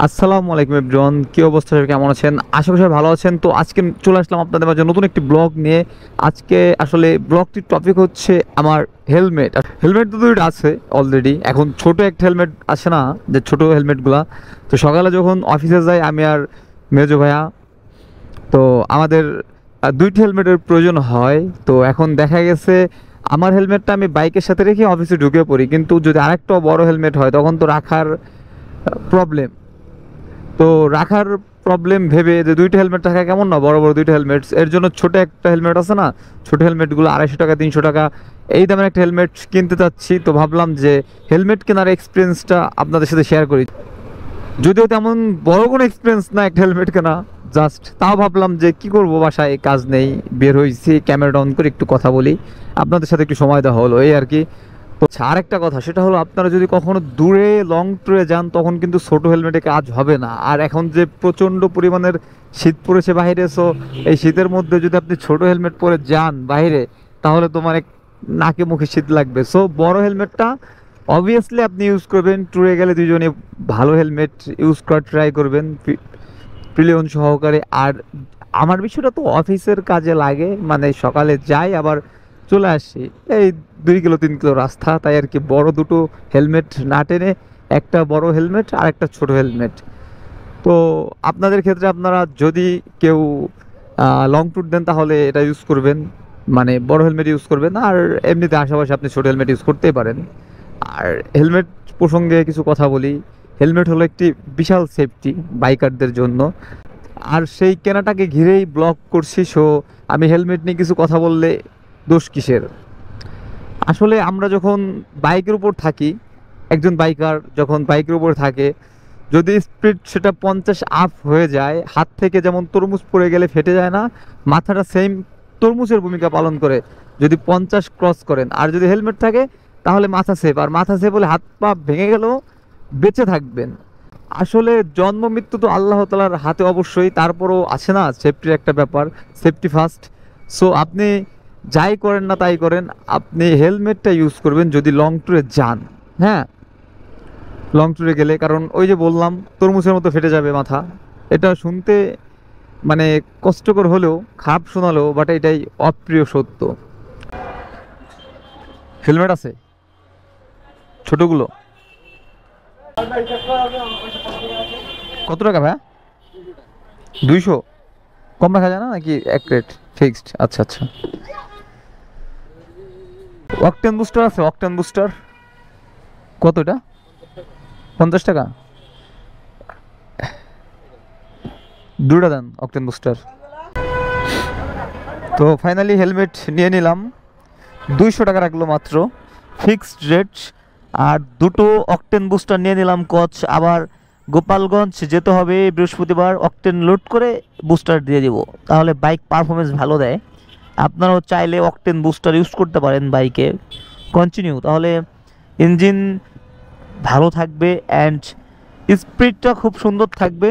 আসসালামু আলাইকুম এভরিওয়ান, কি অবস্থা, সবাই কেমন আছেন? আশা করি সবাই ভালো আছেন। তো আজকে চলে আসলাম আপনাদের মাঝে নতুন একটি ব্লগ নিয়ে। আজকে আসলে ব্লগটির টপিক হচ্ছে আমার হেলমেট। হেলমেট তো দুইটা আছে অলরেডি। এখন ছোট একটা হেলমেট আসে না, যে ছোট হেলমেটগুলা। তো সকালে যখন অফিসে যাই আমি আর মেজো ভাইয়া, তো আমাদের দুইটি হেলমেটের প্রয়োজন হয়। তো এখন দেখা গেছে আমার হেলমেটটা আমি বাইকের সাথে রেখে অফিসে ঢুকে পড়ি, কিন্তু যদি আরেকটা বড় হেলমেট হয় তখন তো রাখার প্রবলেম। তো রাখার প্রবলেম ভেবে যে দুইটা হেলমেট থাকা কেমন না, বড় বড় দুইটা হেলমেট, এর জন্য ছোট একটা হেলমেট আছে না, ছোট হেলমেটগুলো 250 টাকা 300 টাকা এই দামের একটা হেলমেট কিনতে চাচ্ছি। তো ভাবলাম যে হেলমেট কেনার এক্সপিরিয়েন্সটা আপনাদের সাথে শেয়ার করি। যদিও তেমন বড় কোনো এক্সপিরিয়েন্স না একটা হেলমেট কেনা, জাস্ট তাও ভাবলাম যে কি করব, বাসায় কাজ নেই, বের হয়েছি, ক্যামেরা অন করে একটু কথা বলি, আপনাদের সাথে একটু সময় দেওয়া হলো, এই আর কি। তো আরেকটা কথা, সেটা হলো আপনারা যদি কখনো দূরে লং ট্যুরে যান তখন কিন্তু ছোট হেলমেটে কাজ হবে না। আর এখন যে প্রচণ্ড পরিমাণের শীত পড়েছে বাইরে, সো এই শীতের মধ্যে যদি আপনি ছোট হেলমেট পরে যান বাইরে, তাহলে তো মানে নাকে মুখে শীত লাগবে। সো বড় হেলমেটটা অবভিয়াসলি আপনি ইউজ করবেন, ট্যুরে গেলে দুজনে ভালো হেলমেট ইউজ করার ট্রাই করবেন প্রিলিয়ন সহকারে। আর আমার বিষয়টা তো অফিসের কাজে লাগে, মানে সকালে যাই আবার চলে আসি, এই 2 কিলো 3 কিলো রাস্তা, তাই আর কি বড় দুটো হেলমেট না টেনে একটা বড় হেলমেট আর একটা ছোট হেলমেট। তো আপনাদের ক্ষেত্রে আপনারা যদি কেউ লং ট্যুর দেন তাহলে এটা ইউজ করবেন, মানে বড় হেলমেট ইউজ করবেন। আর এমনিতে আশেপাশে আপনি ছোট হেলমেট ইউজ করতেই পারেন। আর হেলমেট প্রসঙ্গে কিছু কথা বলি। হেলমেট হলো একটি বিশাল সেফটি বাইকারদের জন্য, আর সেই কেনাটাকে ঘিরেই ব্লগ করছি। সো আমি হেলমেট নিয়ে কিছু কথা বললে দোষ কিসের? আসলে আমরা যখন বাইকের উপর থাকি, একজন বাইকার যখন বাইকের উপর থাকে, যদি স্পিড সেটা 50 আপ হয়ে যায়, হাত থেকে যেমন তরমুজ পড়ে গেলে ফেটে যায় না, মাথাটা সেম তরমুজের ভূমিকা পালন করে যদি 50 ক্রস করেন। আর যদি হেলমেট থাকে তাহলে মাথা সেফ, আর মাথা সেফ হলে হাত পা ভেঙে গেলেও বেঁচে থাকবেন। আসলে জন্ম মৃত্যু তো আল্লাহ তাআলার হাতে অবশ্যই, তারপরও আছে না সেফটির একটা ব্যাপার, সেফটি ফার্স্ট। সো আপনি যাই করেন না তাই করেন, আপনি হেলমেটটা ইউজ করবেন যদি লং ট্যুরে যান। হ্যাঁ, লং ট্যুরে গেলে, কারণ ওই যে বললাম তরমুজের মতো ফেটে যাবে মাথা, এটা শুনতে মানে কষ্টকর হলেও, খারাপ শোনালেও, বাট এটাই অপ্রিয় সত্য। হেলমেট আছে ছোটগুলো কত টাকা ভাইয়া? 200? কম রাখা যায় না নাকি এক রেট ফিক্সড? আচ্ছা আচ্ছা। অকটেন বুস্টার আছে? অকটেন বুস্টার কত এটা? 50 টাকা? দুটা দেন অকটেন বুস্টার। তো ফাইনালি হেলমেট নিয়ে নিলাম, 200 টাকা রাখলো মাত্র, ফিক্সড রেট। আর দুটো অকটেন বুস্টার নিয়ে নিলাম কোচ। আবার গোপালগঞ্জ যেতে হবে বৃহস্পতিবার, অকটেন লোড করে বুস্টার দিয়ে দিব, তাহলে বাইক পারফরমেন্স ভালো দেয়। আপনারাও চাইলে অকটেন বুস্টার ইউজ করতে পারেন বাইকে কন্টিনিউ, তাহলে ইঞ্জিন ভালো থাকবে অ্যান্ড স্পিডটা খুব সুন্দর থাকবে।